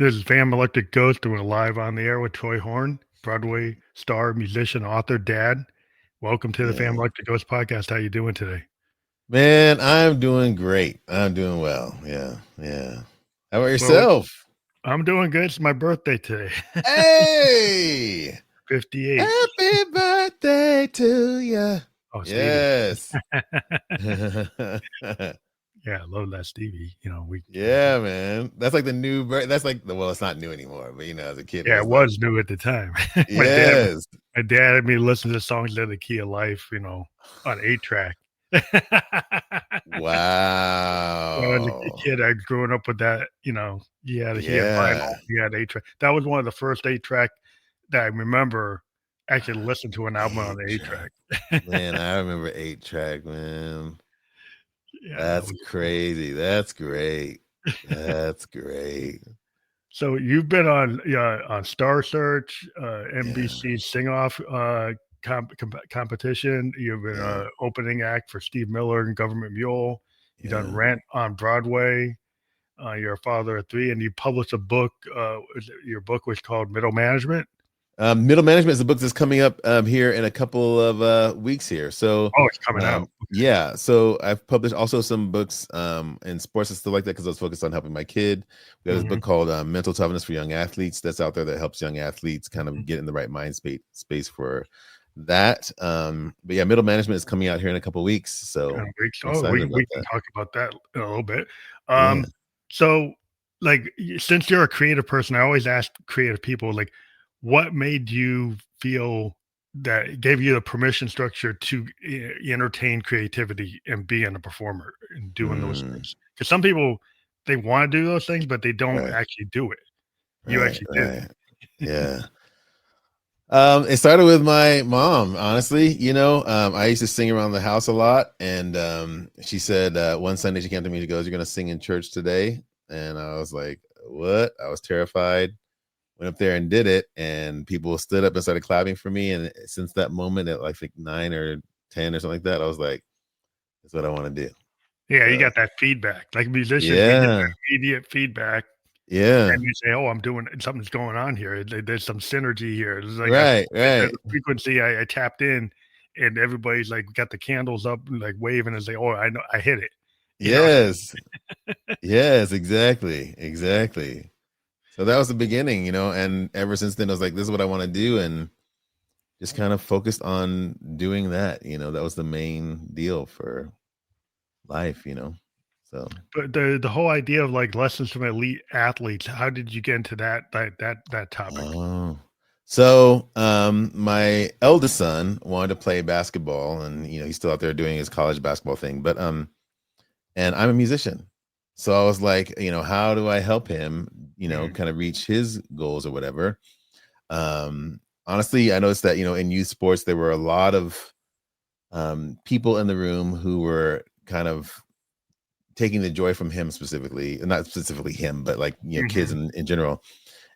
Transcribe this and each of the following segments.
This is Fam Electric Ghost doing a live on the air with Troy Horne, Broadway star, musician, author, dad. Welcome to the Fam Yeah. Electric Ghost podcast. How you doing today? Man, I'm doing great. I'm doing well. Yeah. Yeah. How about Well, yourself? I'm doing good. It's my birthday today. Hey, 58. happy birthday to you. Oh, Stevie. Yes. Yeah, I love that Stevie. Yeah, man. That's like the new, that's like the, well, it's not new anymore, but as a kid, it Yeah, it was like, was new at the time. My dad, yes. my dad had me listen to songs in the key of life, on 8-track. When I was a Wow. kid, I'd grown up with that, he had vinyl, Yeah. he had 8-track. That was one of the first 8-track that I remember actually listened to an album on the 8-track. 8 track. Man, I remember 8 track, man. Yeah, that That's was cool. crazy. That's great. That's great. So you've been on Star Search, Yeah, NBC Sing Off, competition. You've been yeah, opening act for Steve Miller and Gov't Mule. You've done yeah. Rent on Broadway. You're a father of 3, and you published a book. Your book was called Middle Management. Middle management is a book that's coming up here in a couple of weeks here. So, Oh, it's coming out. yeah. So I've published also some books in sports and stuff like that because I was focused on helping my kid. We got this Mhm, book called Mental Toughness for Young Athletes that's out there that helps young athletes kind of mhm. get in the right mind space for that. But yeah, middle management is coming out here in a couple of weeks. So Weeks. I'm Oh, excited we about can that. talk about that in a little bit. Yeah. So, like, since you're a creative person, I always ask creative people, like, what made you feel that gave you the permission structure to entertain creativity and being a performer and doing those Mm, things? Because some people they want to do those things, but they don't right. actually do it. You Right. actually did. Right. Yeah. It started with my mom, honestly. I used to sing around the house a lot, and she said one Sunday she came to me. She goes, "You're gonna sing in church today," and I was like, "What?" I was terrified. Went up there and did it, and people stood up and started clapping for me. And since that moment, at like 9 or 10 or something like that, I was like, "That's what I want to do." Yeah, you So got that feedback. Like musicians, we get yeah, that immediate feedback. yeah, And you say, "Oh, I'm doing something's going on here. There's some synergy here." It's like right, there's right, a frequency I tapped in, and everybody's like got the candles up, like waving and say, "Oh, I know, I hit it." You know? yes, yes, exactly, exactly. So that was the beginning, and ever since then, I was like, this is what I want to do. And just kind of focused on doing that. That was the main deal for life. So, But the whole idea of like lessons from elite athletes, how did you get into that topic? oh, my eldest son wanted to play basketball and, he's still out there doing his college basketball thing, but, and I'm a musician. So I was like, how do I help him, Mhm, kind of reach his goals or whatever? Honestly, I noticed that in youth sports there were a lot of people in the room who were kind of taking the joy from him specifically, not specifically him, but like kids mhm. in general.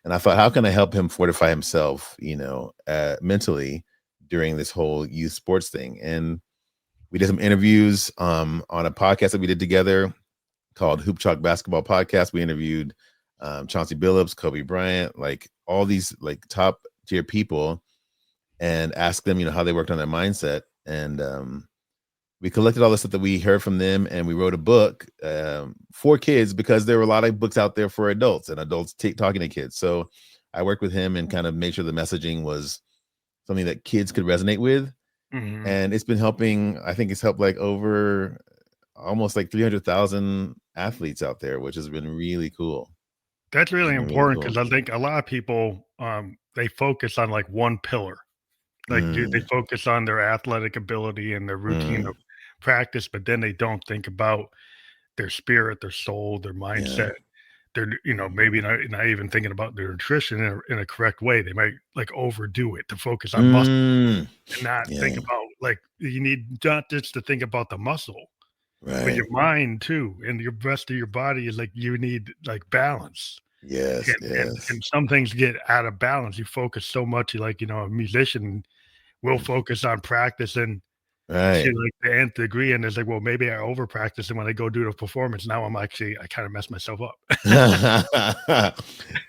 And I thought, how can I help him fortify himself, mentally during this whole youth sports thing? And we did some interviews on a podcast that we did together called Hoop Chalk Basketball Podcast. We interviewed Chauncey Billups, Kobe Bryant, like all these like top tier people, and asked them, how they worked on their mindset. And we collected all the stuff that we heard from them, and we wrote a book for kids because there were a lot of books out there for adults and adults talking to kids. So I worked with him and kind of made sure the messaging was something that kids could resonate with. Mhm. And it's been helping. I think it's helped like over almost like 300,000 athletes out there, which has been really cool. That's It's really been really important cool. because I think a lot of people, they focus on like one pillar. Like, do they Mm, focus on their athletic ability and their routine mm, of practice, but then they don't think about their spirit, their soul, their yeah. mindset. They're, maybe not even thinking about their nutrition in a correct way. They might like overdo it to focus on muscle Mm, and not think yeah. about like you need not just to think about the muscle, but Right. your mind too, and your rest of your body is like you need like balance. Yes. And Yes. some things get out of balance. You focus so much, like a musician will focus on practice and Right. to like the nth degree, and it's like, well, maybe I over practice, and when I go do the performance, now I kind of mess myself up.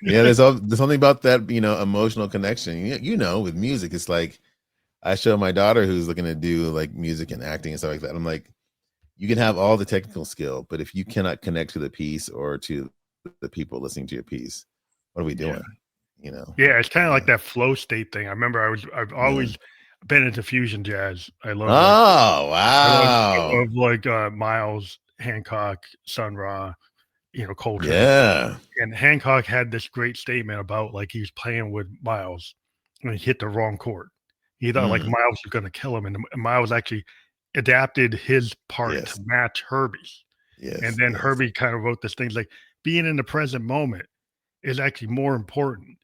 Yeah, there's something about that, emotional connection. With music, it's like I show my daughter who's looking to do like music and acting and stuff like that. I'm like, you can have all the technical skill, but if you cannot connect to the piece or to the people listening to your piece, what are we Yeah. doing? You know? Yeah, it's kinda Yeah. like that flow state thing. I remember I've Yeah. always been into fusion jazz. Oh, I wow. love, like, Miles, Hancock, Sun Ra, Coltrane. Yeah. And Hancock had this great statement about, like, he was playing with Miles, and he hit the wrong chord. He thought, like, Mm, Miles was gonna kill him, and Miles actually adapted his part to yes. match Herbie's. And Yes. then Yes. Herbie kinda wrote this thing like, being in the present moment is actually more important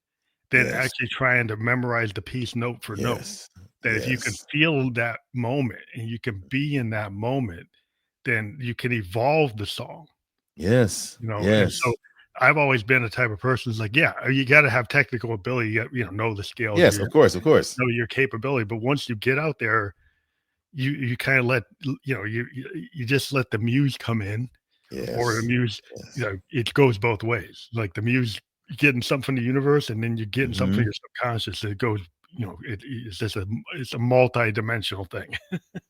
than Yes. actually trying to memorize the piece note for note. Yes. That if you can Yes. feel that moment and you can be in that moment, then you can evolve the song, Yes. and so Yes. I've always been the type of person who's like, yeah, you gotta have technical ability, know the scales, Yes. Of course. Of course. know your capability, but once you get out there, you kinda let you just let the muse come in, or the Yes. muse, Yes. it goes both ways. Like the muse getting something from the universe, and then you're getting something from Hmm. your subconscious. It goes, it's just it's a multi-dimensional thing.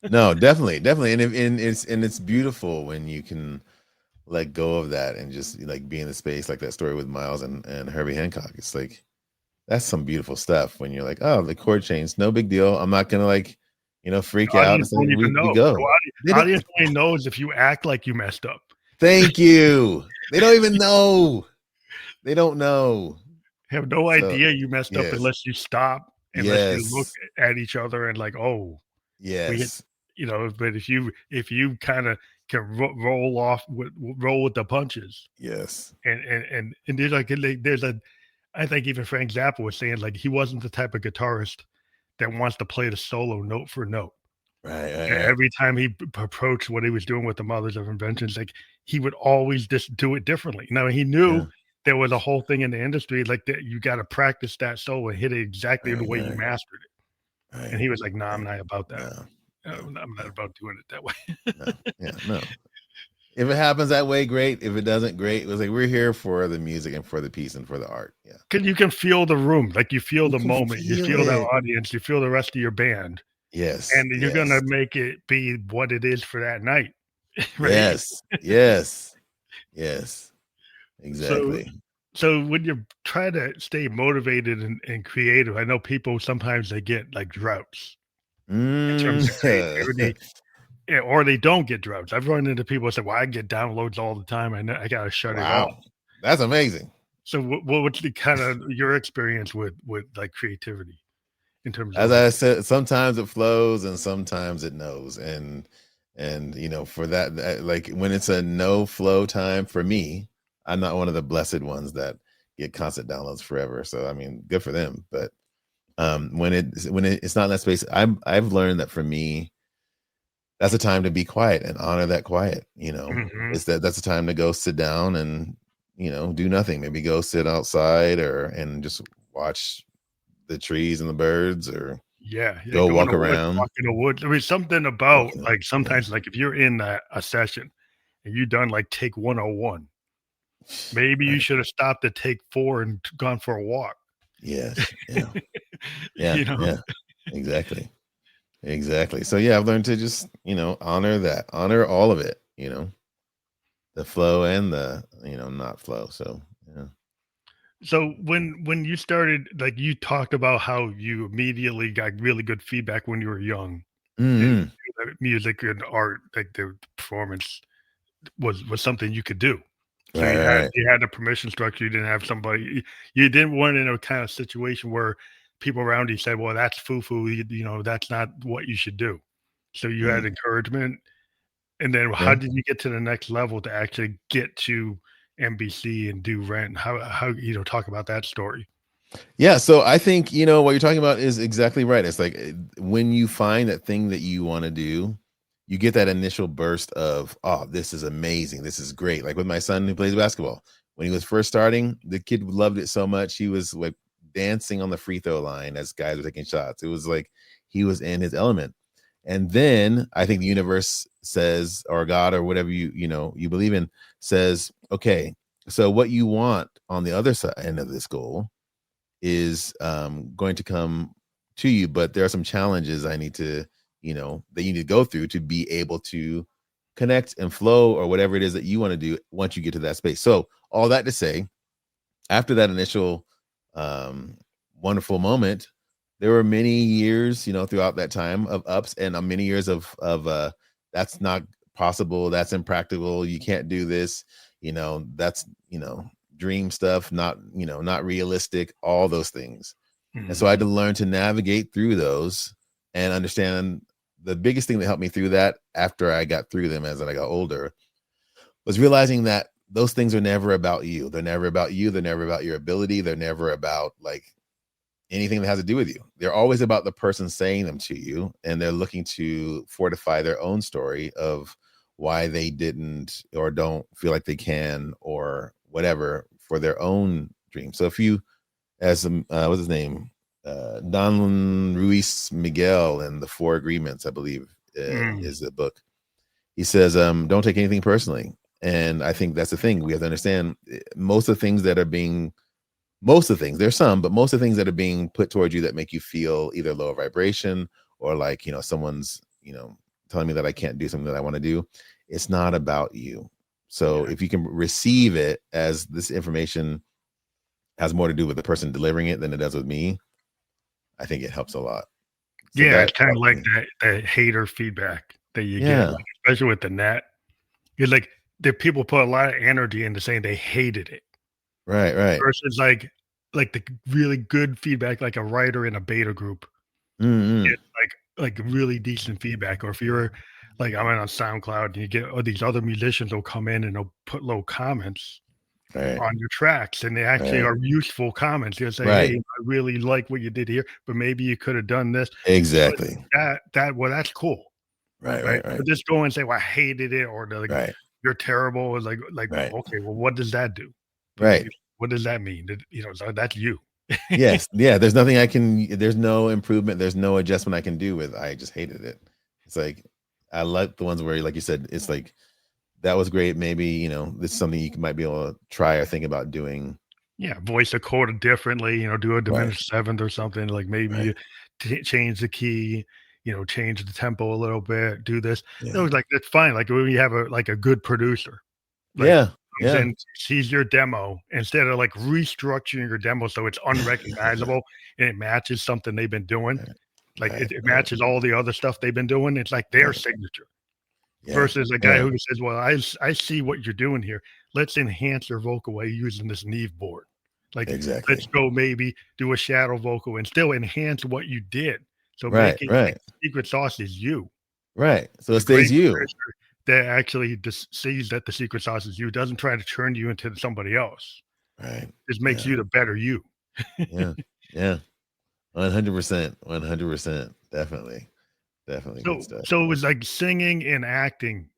No, definitely, definitely, and it's beautiful when you can let go of that and just like be in the space, like that story with Miles and Herbie Hancock. It's like that's some beautiful stuff when you're like, oh, the chord change, no big deal. I'm not gonna like, freak The out. audience It's like don't we even we know. go. They don't. Audience only knows if you act like you messed up. Thank you. They don't even know. They don't know. Have no So idea you messed up yes, unless you stop, unless you look yes, at each other and like, "Oh, we hit," yes, but if you kinda can roll with the punches, yes. and there's a I think even Frank Zappa was saying, like, he wasn't the type of guitarist that wants to play the solo note for note. Right, right, right. Every time he approached what he was doing with the Mothers of Inventions, like, he would always just do it differently. Now, he knew Yeah. there was a whole thing in the industry, like, that you gotta practice that solo and hit it exactly the Right, way you right, mastered it, and right, he was like, "No, I'm right. not about that. No, no, I'm not no, about doing it that way." no. Yeah, no. If it happens that way, great. If it doesn't, great. It was like we're here for the music and for the piece and for the art. Yeah. 'Cause you can feel the room, like, you feel You the can moment, you feel feel that it. audience, you feel the rest of your band, Yes, and you're yes, gonna make it be what it is for that night, right? yes, yes, yes. So Exactly. so when you try to stay motivated and creative, I know people sometimes they get, like, droughts in terms Mm. of creativity, or they don't get droughts. I've run into people that say, "Well, I get downloads all the time, I gotta shut it off." Wow. That's amazing. So what's the kinda your experience with, like, creativity in terms of, As like. I said, sometimes it flows and sometimes it knows. And for that, like when it's a no flow time for me, I'm not one of the blessed ones that get constant downloads forever. So I mean, good for them. But it's not in that space, I've learned that for me, that's a time to be quiet and honor that quiet. Mhm. It's that's a time to go sit down and do nothing. Maybe go sit outside and just watch the trees and the birds, or Yeah, yeah, go go in walk the woods, around. walk in the woods. I mean, something about, Walking up. like, Yeah. sometimes, like, if you're in a session and you done, like, take 101, maybe you Right. should have stopped at take 4 and gone for a walk. Yes. Yeah. Yeah. You know? Yeah. Exactly. Exactly. So yeah, I've learned to just, honor that, honor all of it, the flow and the, not flow. So yeah. So when you started, like, you talked about how you immediately got really good feedback when you were young, and you Hmm. knew that music and art, like, the performance was something you could do. So Right. Right. Right. you had a permission structure, you didn't have somebody you didn't want in a kind of situation where people around you said, "Well, that's foo-foo, that's not what you should do." So you had Mm, encouragement, and then how yeah. did you get to the next level to actually get to NBC and do Rent? How talk about that story? Yeah. So I think, what you're talking about is exactly right. It's like when you find that thing that you want to do, you get that initial burst of, oh, this is amazing. This is great. Like with my son who plays basketball. When he was first starting, the kid loved it so much. He was like dancing on the free throw line as guys were taking shots. It was like he was in his element. And then I think the universe says, or God, or whatever you believe in, says, okay, so what you want on the other side end of this goal is going to come to you, but there are some challenges I need to, that you need to go through to be able to connect and flow, or whatever it is that you want to do once you get to that space. So all that to say, after that initial wonderful moment, there were many years, throughout that time of ups, and many years of that's not possible, that's impractical, you can't do this, that's dream stuff, not realistic, all those things. And so I had to learn to navigate through those and understand the biggest thing that helped me through that, after I got through them as I got older, was realizing that those things are never about you. They're never about you. They're never about your ability. They're never about like anything that has to do with you. They're always about the person saying them to you, and they're looking to fortify their own story of why they didn't or don't feel like they can or whatever for their own dream. So if you, as what's his name, Don Ruiz Miguel and the Four Agreements, I believe, is the book. He says, don't take anything personally. And I think that's the thing. We have to understand most of the things, there's some, but most of the things that are being put towards you that make you feel either lower vibration or like, someone's, telling me that I can't do something that I want to do. It's not about you. So if you can receive it as this information has more to do with the person delivering it than it does with me, I think it helps a lot. So it's kind of like that hater feedback that you get, like, especially with the net. It's like the people put a lot of energy into saying they hated it. Right. Versus like the really good feedback, like a writer in a beta group. It's like really decent feedback. Or if you're like, I'm on SoundCloud and you get these other musicians will come in and they'll put low comments on your tracks, and they actually are useful comments. You'll say, hey, I really like what you did here, but maybe you could have done this. Exactly. But that's cool. Right. But just go and say, well, I hated it, or you're terrible. Like, okay, well, what does that do? Right. What does that mean? So that's you. Yes. Yeah. There's nothing there's no improvement. There's no adjustment I can do with, I just hated it. It's like, I like the ones where, like you said, it's like, that was great. Maybe, this is something you might be able to try or think about doing. Yeah. Voice a chord differently, do a diminished seventh or something. Like maybe you change the key, change the tempo a little bit, do this. Like, that's fine. Like when you have a good producer. Like, and sees your demo, instead of like restructuring your demo so it's unrecognizable and it matches something they've been doing, like it matches all the other stuff they've been doing. It's like their signature. Versus a guy who says, well, I see what you're doing here. Let's enhance your vocal way using this Neve board. Like, let's go maybe do a shadow vocal and still enhance what you did. So making like, the secret sauce is you. Right. So it stays you. That actually just sees that the secret sauce is you, doesn't try to turn you into somebody else. Right. Just makes you the better you. Yeah. 100%. 100%. Definitely. Good stuff. So it was like singing and acting.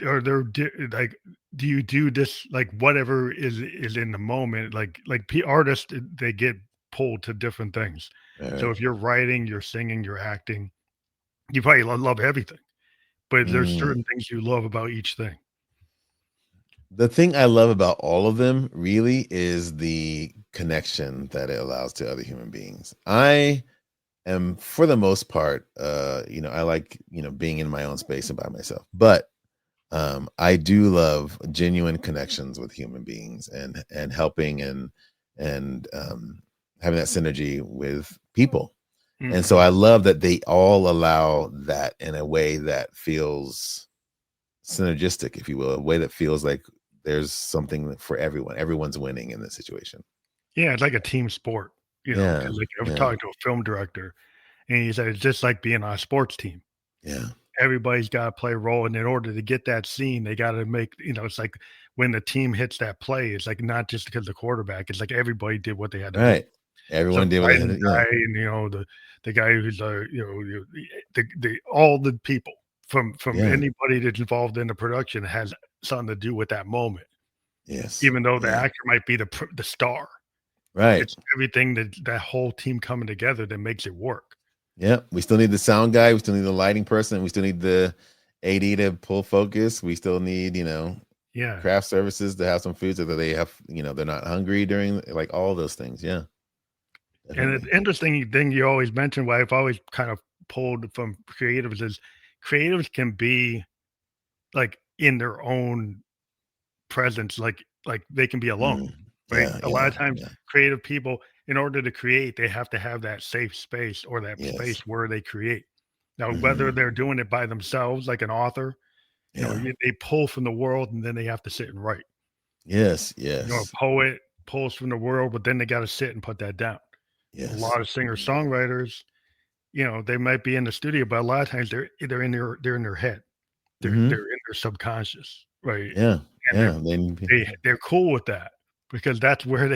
Are there like, do you do this like whatever is in the moment? Like artists, they get pulled to different things. So if you're writing, you're singing, you're acting, you probably love everything. But there's certain things you love about each thing. The thing I love about all of them really is the connection that it allows to other human beings. I am, for the most part, I like, being in my own space and by myself, but I do love genuine connections with human beings and helping and having that synergy with people. And so I love that they all allow that in a way that feels synergistic, if you will, a way that feels like there's something for everyone. Everyone's winning in this situation. Yeah, it's like a team sport, Like I was talking to a film director, and he said it's just like being on a sports team. Yeah. Everybody's got to play a role, and in order to get that scene, they got to make, it's like when the team hits that play, it's like not just because the quarterback, it's like everybody did what they had to do. Everyone did what they had to do. And the guy who's all the people from anybody that's involved in the production has something to do with that moment. Yes. Even though the actor might be the star. Right. It's everything that whole team coming together that makes it work. Yeah, we still need the sound guy. We still need the lighting person. We still need the AD to pull focus. We still need, Yeah. craft services to have some food so that they have, they're not hungry during like all those things. Yeah, And it's definitely. interesting thing you always mention, why I've always kind of pulled from creatives is creatives can be like in their own presence, like they can be alone, Mm, right? yeah, A lot of yeah, times yeah. creative people, in order to create, they have to have that safe space or that Yes. space where they create. Now, whether Hmm. they're doing it by themselves, like an author, Yeah. they pull from the world and then they have to sit and write. Yes. A Yes. poet pulls from the world, but then they got to sit and put that down. A Yes. lot of singer songwriters, they might be in the studio, but a lot of times they're in their head. They're Hmm. they're in their subconscious, right? Yeah. And Yeah. Then they're cool with that because that's where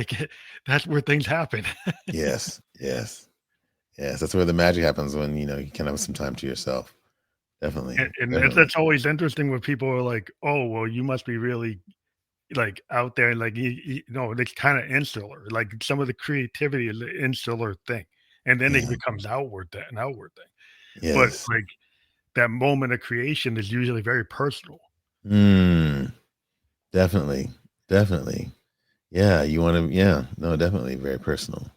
things happen. yes. Yes. Yes. That's where the magic happens when you can have some time to yourself. Definitely. And Definitely. that's always interesting when people are like, "Oh, well, you must be really, like, out there," like, it's kinda insular, like, some of the creativity is an insular thing, and then it Yeah. becomes an outward thing. But, Yes. like, that moment of creation is usually very personal. Mm, definitely. Definitely. Yeah. You want to, yeah. No, definitely. Very personal.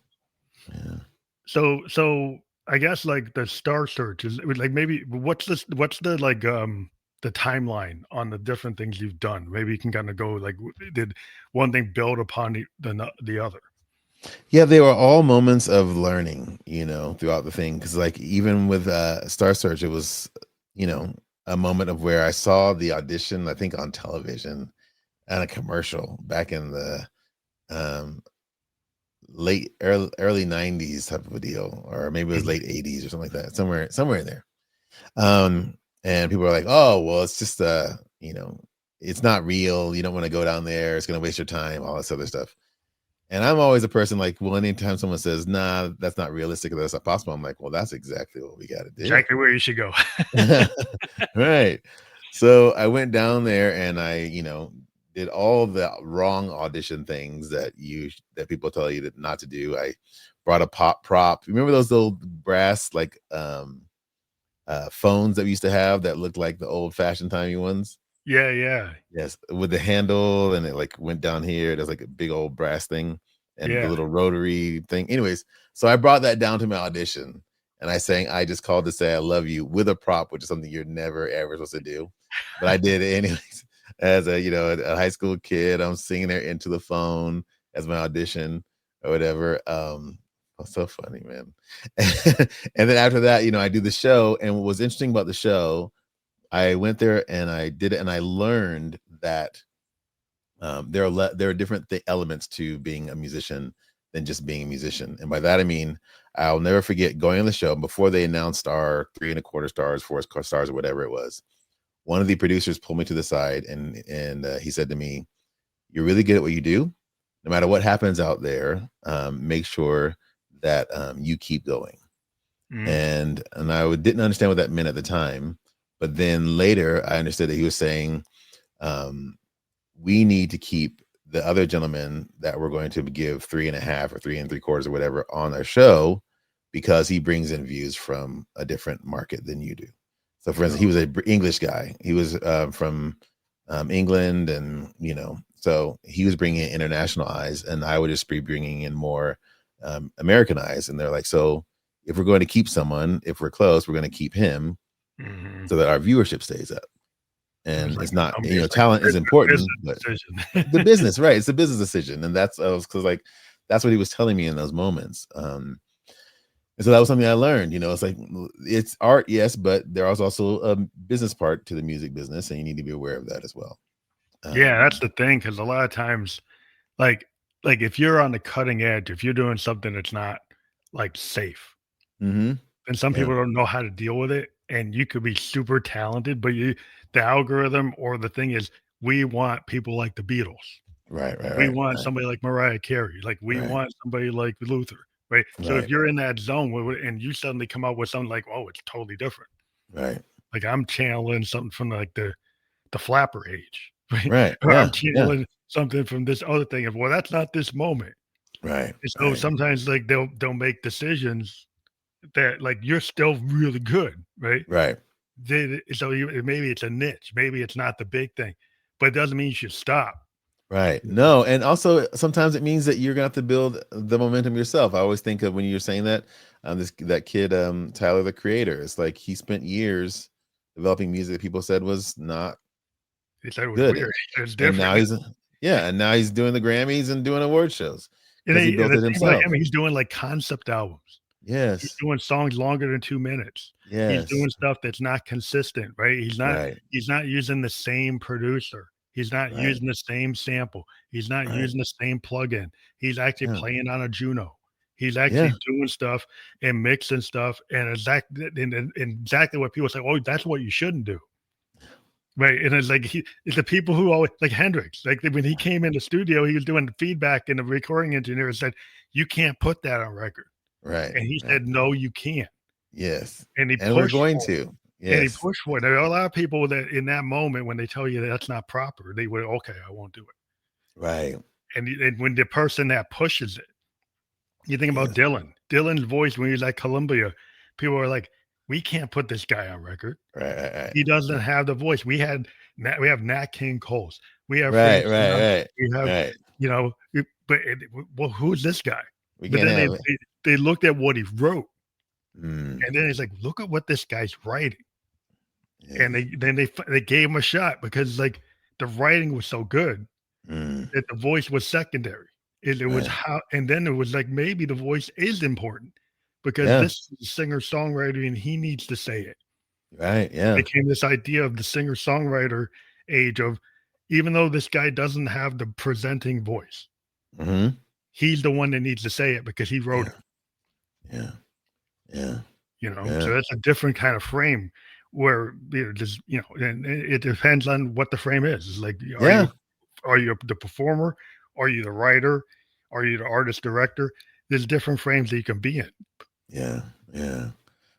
Yeah. So I guess, like, the Star Search is like, maybe what's the timeline on the different things you've done? Maybe you can kinda go, like, did one thing build upon the other? Yeah, they were all moments of learning, throughout the thing. Cause like even with Star Search, it was, you know, a moment of where I saw the audition, I think on television and a commercial back in the um early 90s type of a deal, or maybe it was Mhm. late 80s or something like that, somewhere in there. And people are like, oh, well, it's just it's not real. You don't want to go down there, it's gonna waste your time, all this other stuff. And I'm always a person like, well, anytime someone says, nah, that's not realistic or that's not possible, I'm like, well, that's exactly what we got to do. Exactly where you should go. Right. So I went down there and I, did all the wrong audition things that people tell you not to do. I brought a pop prop. Remember those little brass like phones that we used to have that looked like the old fashioned timey ones? Yeah, yeah, Yes, with the handle and it like went down here. There's like a big old brass thing and the yeah. little rotary thing. Anyways, so I brought that down to my audition and I sang I Just Called to Say I Love You with a prop, which is something you're never ever supposed to do. But I did it anyways. As a high school kid, I'm singing there into the phone as my audition or whatever. Oh, so funny, man. And then after that, I do the show. And what was interesting about the show, I went there and I did it, and I learned that there are different elements to being a musician than just being a musician. And by that I mean I'll never forget going on the show before they announced our 3.25 stars, 4 stars, or whatever it was. One of the producers pulled me to the side and he said to me, "You're really good at what you do. No matter what happens out there, make sure that you keep going." Mhm. And I didn't understand what that meant at the time, but then later I understood that he was saying, um, we need to keep the other gentleman that we're going to give 3.5 or 3.75 or whatever on our show because he brings in views from a different market than you do. So, for instance, he was Oh, a English guy. He was from England, and so he was bringing in international eyes, and I would just be bringing in more American eyes. And they're like, so if we're going to keep someone, if we're close, we're going to keep him mhm. so that our viewership stays up. It was And like it's not, it's like talent is a business important, but decision. the business, right? It's a business decision, and that's because like that's what he was telling me in those moments. And so that was something I learned. It's like it's art, yes, but there is also a business part to the music business, and you need to be aware of that as well. Yeah, that's Um, the thing, because a lot of times, like if you're on the cutting edge, if you're doing something that's not, like, safe, mhm, and some yeah, people don't know how to deal with it, and you could be super talented, but the algorithm or the thing is, we want people like the Beatles. right, right, We right, want right, somebody like Mariah Carey, like, we right, want somebody like Luther, right? So if right, you're in that zone and you suddenly come out with something like, "Oh, it's totally different." right, Like, I'm channeling something from, like, the flapper age, right? right, Or I'm yeah, yeah, channeling something from this other thing, and, well, that's not this moment. right, And so right, sometimes, like, they'll make decisions, that like you're still really good, right? Right. So maybe it's a niche, maybe it's not the big thing, but it doesn't mean you should stop. Right. You know? No, and also sometimes it means that you're gonna have to build the momentum yourself. I always think of when you're saying that, this that kid, Tyler the Creator. It's like he spent years developing music that people said was not He said it was good, weird. It was and now different. now he's doing the Grammys and doing award shows And, because he and built the it thing about himself. him, he's doing like concept albums. He's Yes. doing songs longer than 2 minutes. He's Yes. doing stuff that's not consistent, right? Right. He's not using the same producer. He's not Right. using the same sample. He's not Right. using the same plugin. He's actually Yeah. playing on a Juno. He's Yeah. actually doing stuff and mixing stuff and and exactly what people say, "Oh, that's what you shouldn't do." Right, and it's like it's the people who always like Hendrix, like when he came in the studio, he was doing feedback, and the recording engineer said, "You can't put that on record," Right. and he Right. said, "No, you can't," Yes. and he And we're pushed going for it, to. and he Yes. pushed for it. There are a lot of people that in that moment when they tell you that's not proper, they would, "Okay, I won't do it," Right. and when the person that pushes it, you think about Yes. Dylan. Dylan's voice when he was at Columbia, people were like, "We can't put this guy on record. Right. Right. Right. He doesn't have the voice." We have Nat King Cole's, we have Right. Frank Right. Sinatra, Right. we have, Right. you know, well, who's this guy? We But can't then have it. they looked at what he wrote, Mm, and then it's like, look at what this guy's writing, and yes. they gave him a shot because like the writing was so good Mm, that the voice was secondary. It was right. how, and then it was like maybe the voice is important because Yeah. this is a singer songwriter and he needs to say it. Right. Yeah. Became this idea of the singer songwriter age of even though this guy doesn't have the presenting voice, Hmm. he's the one that needs to say it because he wrote Yeah. it, Yeah. Yeah. you know? Yeah. So that's a different kind of frame where, just, and it depends on what the frame is. It's like, Yeah. are you the performer? Are you the writer? Are you the artist director? There's different frames that you can be in. Yeah. Yeah.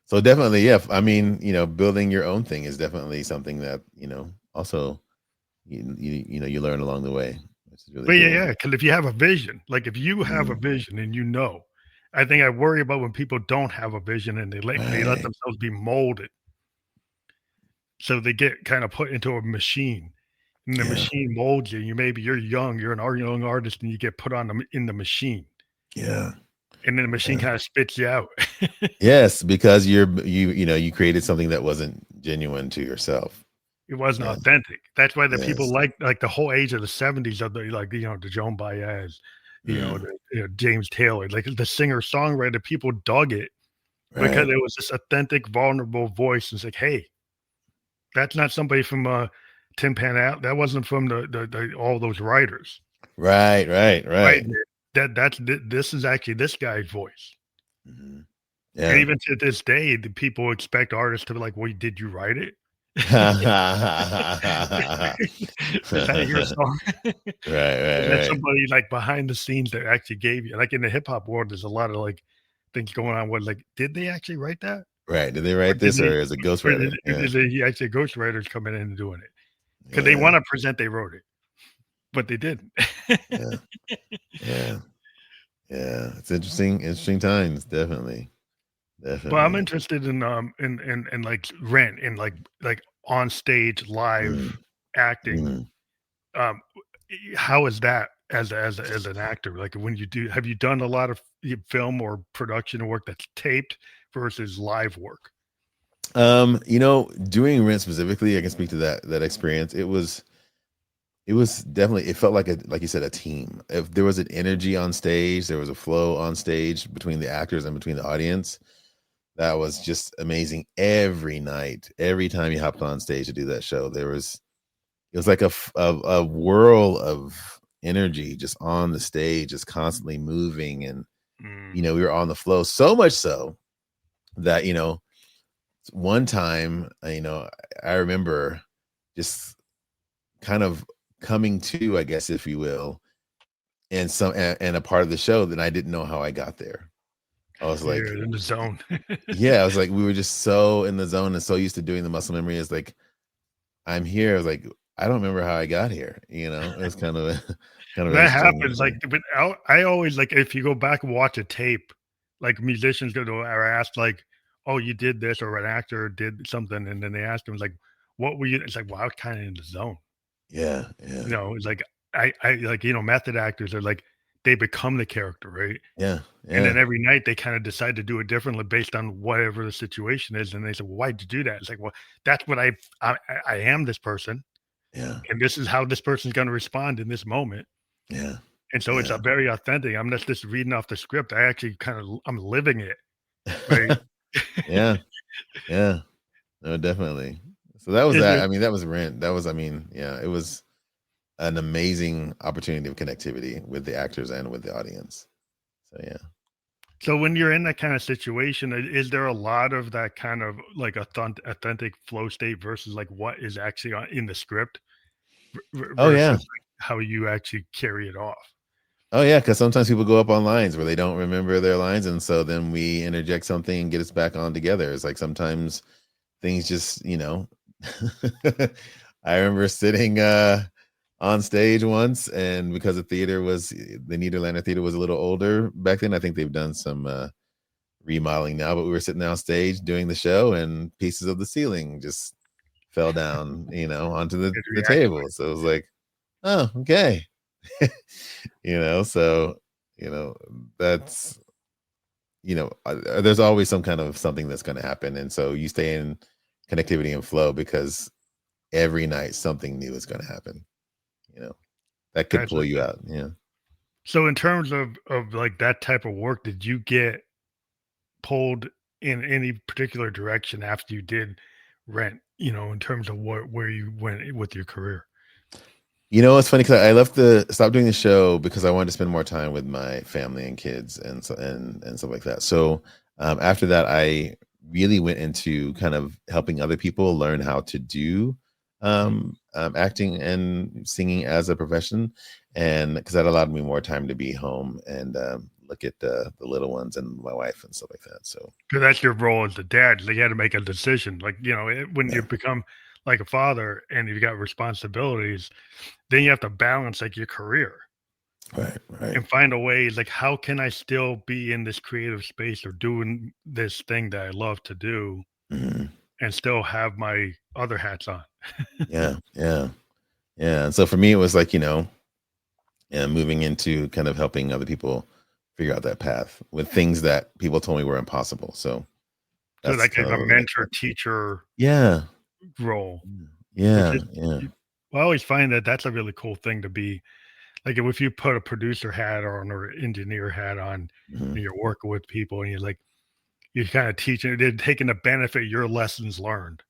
So definitely, yeah. I mean, building your own thing is definitely something that also you learn along the way, which is really But yeah, cool. yeah, because if you have a vision, like if you have a Mm, vision and I think I worry about when people don't have a vision and they let right. themselves be molded. So they get kind of put into a machine, and the Yeah. machine molds you. You're young, you're an young artist, and you get put on in the machine, Yeah. and then the machine Yeah. kind of spits you out. Yes, because you created something that wasn't genuine to yourself. It wasn't Yeah. authentic. That's why the people Yes. like the whole age of the '70s of the Joan Baez, Mm, James Taylor, like the singer-songwriter, people dug it because right. it was this authentic, vulnerable voice. It's like, "Hey, that's not somebody from, Tin Pan Alley. That wasn't from the all those writers." Right. Right. Right? Right. This is actually this guy's voice. Mhm. And Yeah. even to this day, the people expect artists to be like, "Well, did you write it?" Is that your song? Right, And then right, right. somebody, like, behind the scenes that actually gave you like, in the hip hop world, there's a lot of, like, things going on where, like, did they actually write that? Right. Did they Or write did this they or is it or did ghostwriter? Yeah. is it actually ghostwriters coming in and doing it? Because they Yeah. wanna present they wrote it, but they didn't. Yeah. Yeah. Yeah. It's interesting times, definitely. But I'm Definitely. interested in, like, Rent, in, like, on stage live Mm, acting. mm. Um, how is that as an actor? Like, when you have you done a lot of film or production work that's taped versus live work? Doing Rent specifically, I can speak to that experience. It was definitely, it felt like like you said, a team. If there was an energy on stage, there was a flow on stage between the actors and between the audience. That was just amazing every night. Every time you hopped on stage to do that show, it was like a whirl of energy just on the stage, just constantly moving. And, Mm, we were on the flow so much so that, one time, I remember just kind of coming to, I guess, if you will, and a part of the show that I didn't know how I got there. I was like, you're in the zone. yeah, I was like, we were just so in the zone and so used to doing the muscle memory. It's like, I'm here. I was like, I don't remember how I got here. It was kind of kind of That interesting. happens, like, but I always like, if you go back and watch a tape, like musicians are asked like, "Oh, you did this," or an actor did something, and then they ask them like, "What were you?" It's like, "Well, I was kind of in the zone." Yeah, yeah, It's like I like method actors are like they become the character, right? yeah, And then yeah, every night they kind of decide to do it differently based on whatever the situation is, and they say, "Well, why'd you do that?" It's like, "Well, that's what I am this person, yeah, and this is how this person's going to respond in this moment." yeah, And so it's a yeah. very authentic. I'm not just reading off the script. I actually I'm living it, right? Yeah, yeah. No, definitely. So that was Is that. there I mean, that was Rent. That was, I mean, yeah, it was an amazing opportunity of connectivity with the actors and with the audience. So yeah. so when you're in that kind of situation, is there a lot of that kind of like authentic flow state versus like what is actually in the script Oh versus yeah. like how you actually carry it off? Oh yeah, because sometimes people go up on lines where they don't remember their lines, and so then we interject something and get us back on together. It's like sometimes things just, I remember sitting on stage once, and because the Nederlander Theater was a little older back then. I think they've done some remodeling now, but we were sitting on stage doing the show, and pieces of the ceiling just fell down, onto the, Good the reaction. table. So it was like, oh, okay. So, you know, that's, there's always some kind of something that's going to happen. And so you stay in connectivity and flow because every night something new is going to happen, you know, that could That's pull you out. Yeah. so in terms of like that type of work, did you get pulled in any particular direction after you did Rent? In terms of where you went with your career. It's funny because I left stop doing the show because I wanted to spend more time with my family and kids and so and stuff like that. So after that, I really went into kind of helping other people learn how to do acting and singing as a profession, and because that allowed me more time to be home and look at the little ones and my wife and stuff like that. So 'Cause that's your role as a dad, so you had to make a decision, like, when you yeah, become, like, a father and you've got responsibilities, then you have to balance, like, your career right, right. and find a way, like, how can I still be in this creative space or doing this thing that I love to do Mhm. and still have my other hats on? Yeah, yeah, yeah. And so for me, it was like, and moving into kind of helping other people figure out that path with things that people told me were impossible. So So, that's like, kind a of the next step. mentor-teacher Yeah. role, which Yeah. is Yeah. you I always find that that's a really cool thing to be like, if you put a producer hat on or engineer hat on, Mhm. and you're working with people and you're kinda teaching they're taking the benefit of your lessons learned,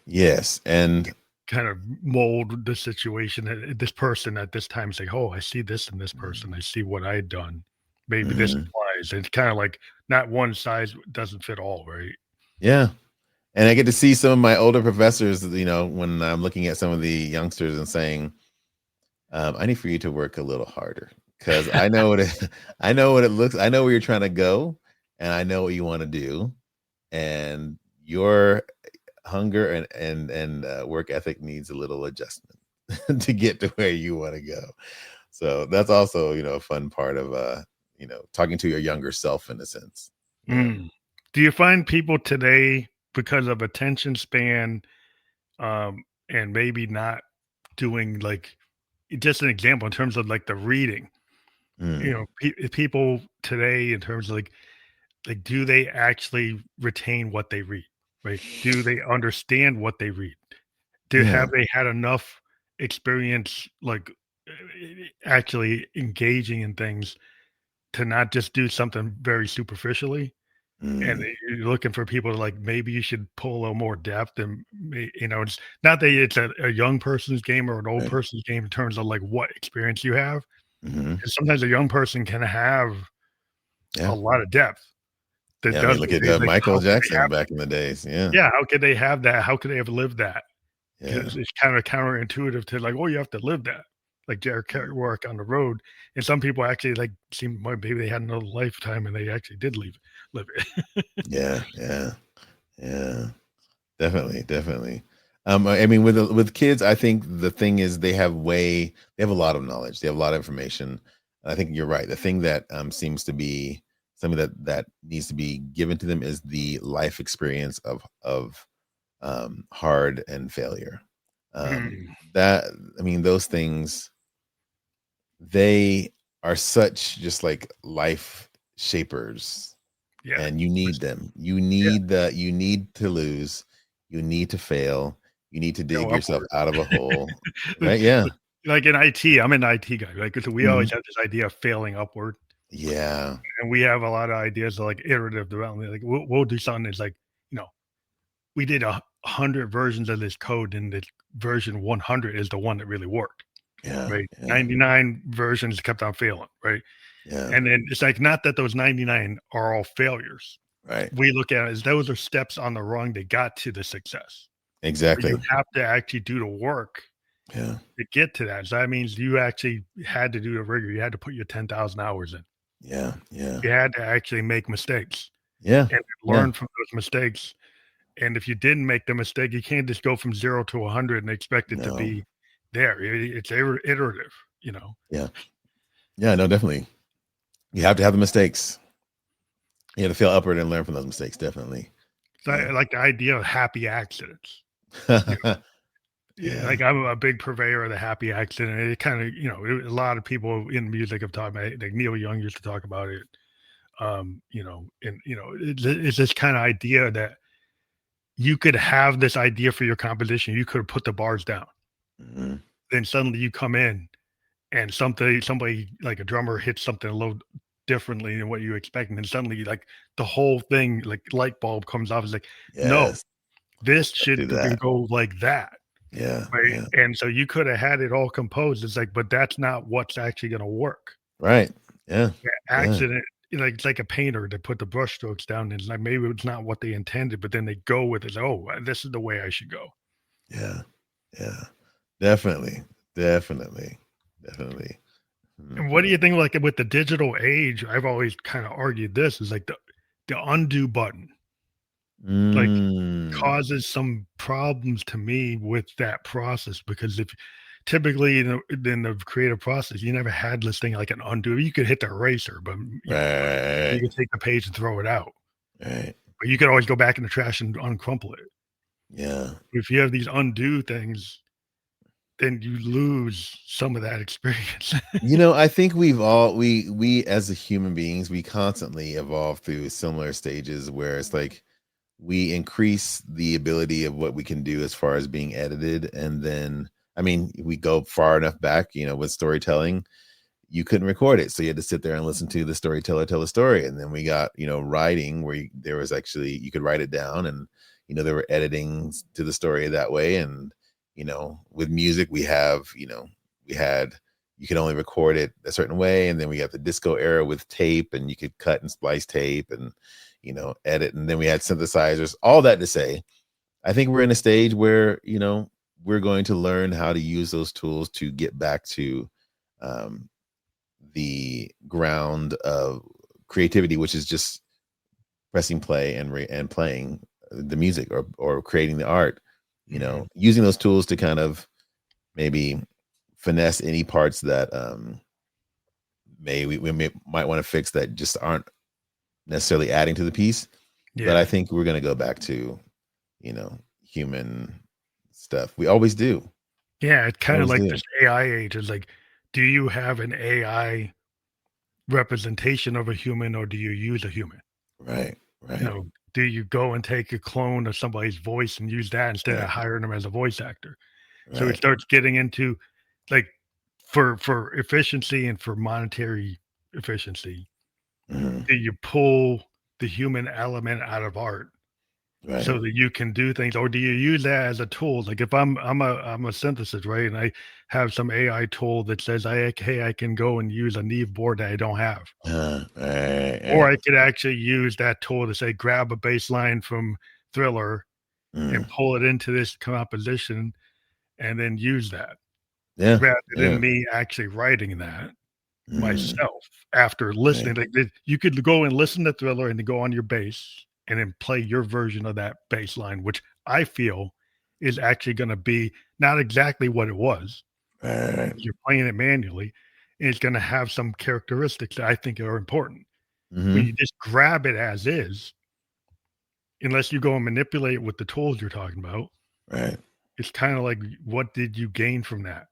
Yes. And kind of mold the situation, this person at this time say, "Oh, I see this in this person. I Mhm. see what I'd done. Maybe this Mhm. applies." It's kinda like not one size doesn't fit all, right? Yeah. And I get to see some of my older professors, when I'm looking at some of the youngsters and saying, I need for you to work a little harder because I know I know what it looks, I know where you're trying to go, and I know what you want to do. And your hunger and work ethic needs a little adjustment to get to where you want to go. So that's also, a fun part of talking to your younger self in a sense. Mm. Do you find people today, because of attention span, and maybe not doing, like just an example in terms of, like, the reading, Mm, people today in terms of, do they actually retain what they read, right? Do they understand what they read? yeah. Have they had enough experience, actually engaging in things to not just do something very superficially? And Mm, you're looking for people to, like, maybe you should pull a little more depth and it's not that it's a young person's game or an old right. person's game in terms of, like, what experience you have, Hmm. 'cause sometimes a young person can have Yeah. a lot of depth that Yeah. I mean, doesn't look at they like, Michael how could they Jackson have back in the days. Yeah. yeah, how could they have that? How could they have lived that? Yeah. 'Cause it's kinda counterintuitive to, like, "Oh, you have to live that." Like Derek Kerouac on the road, and some people actually, like, seem like maybe they had another lifetime and they actually did live it. Yeah. Yeah. Yeah. Definitely, definitely. I mean, with kids, I think the thing is they have a lot of knowledge, they have a lot of information. I think you're right. The thing that seems to be something that needs to be given to them is the life experience of hard and failure. Mm, That I mean, those things, they are such just like life shapers, yeah. and you need them. Yeah. You need to lose, you need to fail, you need to dig Go yourself upward. out of a hole, right? Yeah. Like in IT, I'm an IT guy, right? So we always Mhm. have this idea of failing upward, Yeah. and we have a lot of ideas of like iterative development. Like we'll do something that's like, you know, we did 100 versions of this code, and the version 100 is the one that really worked, Yeah. right? Yeah. 99 versions kept on failing, right? Yeah. And then it's like not that those 99 are all failures. Right. We look at it as those are steps on the rung that got to the success. But you Exactly. have to actually do the work Yeah. to get to that. So that means you actually had to do the rigor. You had to put your 10,000 hours in. Yeah. Yeah. You had to actually make mistakes Yeah. and Yeah. learn from those mistakes. And if you didn't make the mistake, you can't just go from 0 to 100 and expect it to No. be there. It's iterative, you know? Yeah. Yeah. No, definitely. You have to have the mistakes. You have to feel upward and learn from those mistakes. Definitely. So I Yeah. like the idea of happy accidents. You know? Yeah, Yeah. like I'm a big purveyor of the happy accident. It kind of, a lot of people in music have talked about it. Like Neil Young used to talk about it. And it's this kind of idea that you could have this idea for your composition. You could have put the bars down. Mhm. Then suddenly you come in and somebody like a drummer hits something a little differently than what you expect. And then suddenly like the whole thing, like light bulb comes off. It's like, no, Yes. this Let's do should have been that. go like that. Yeah. Right. Yeah. And so you could have had it all composed. It's like, but that's not what's actually gonna work. Right. Yeah. Yeah. Accident, it's like a painter that put the brush strokes down, and it's like maybe it's not what they intended, but then they go with it. Oh, this is the way I should go. Yeah. Yeah. Definitely. Definitely. Definitely. And what do Mhm. you think, like with the digital age? I've always kind of argued this is like the undo button, like Mm. causes some problems to me with that process because if typically in the creative process, you never had this thing like an undo. You could hit the eraser, but you Right. could take the page and throw it out. Right. But you could always go back in the trash and uncrumple it. Yeah. If you have these undo things, then you lose some of that experience. I think we as a human beings, we constantly evolve through similar stages where it's like we increase the ability of what we can do as far as being edited. And then, I mean, we go far enough back, with storytelling, you couldn't record it. So you had to sit there and listen to the storyteller tell a story. And then we got, writing where there was actually, you could write it down and, there were editings to the story that way. And, with music, we had, you could only record it a certain way. And then we got the disco era with tape and you could cut and splice tape and, edit. And then we had synthesizers, all that to say, I think we're in a stage where, we're going to learn how to use those tools to get back to, um, the ground of creativity, which is just pressing play and playing the music or creating the art, Mhm. using those tools to kind of maybe finesse any parts that might want to fix that just aren't necessarily adding to the piece. But I Yeah. think we're going to go back to, human stuff. We always do. Yeah, it's kinda Always like do. this AI age. It's like, do you have an AI representation of a human or do you use a human? Right. You Right. know, do you go and take a clone of somebody's voice and use that instead of Right. hiring them as a voice actor? So it Right. starts getting into like for efficiency and for monetary efficiency, Mhm. do you pull the human element out of art Right. so that you can do things, or do you use that as a tool? Like if I'm a synthesis, right? And I have some AI tool that says hey, I can go and use a Neve board that I don't have. Right. Or Right. I could actually use that tool to say grab a bass line from Thriller and Mm. pull it into this composition and then use that Yeah. rather than Yeah. me actually writing that Mm. myself after Right. listening. Like, you could go and listen to Thriller and then go on your bass and then play your version of that bass line, which I feel is actually gonna be not exactly what it was, Right. because you're playing it manually, and it's gonna have some characteristics that I think are important. when Hmm. you just grab it as is, unless you go and manipulate it with the tools you're talking about, Right. it's kind of like, what did you gain from that?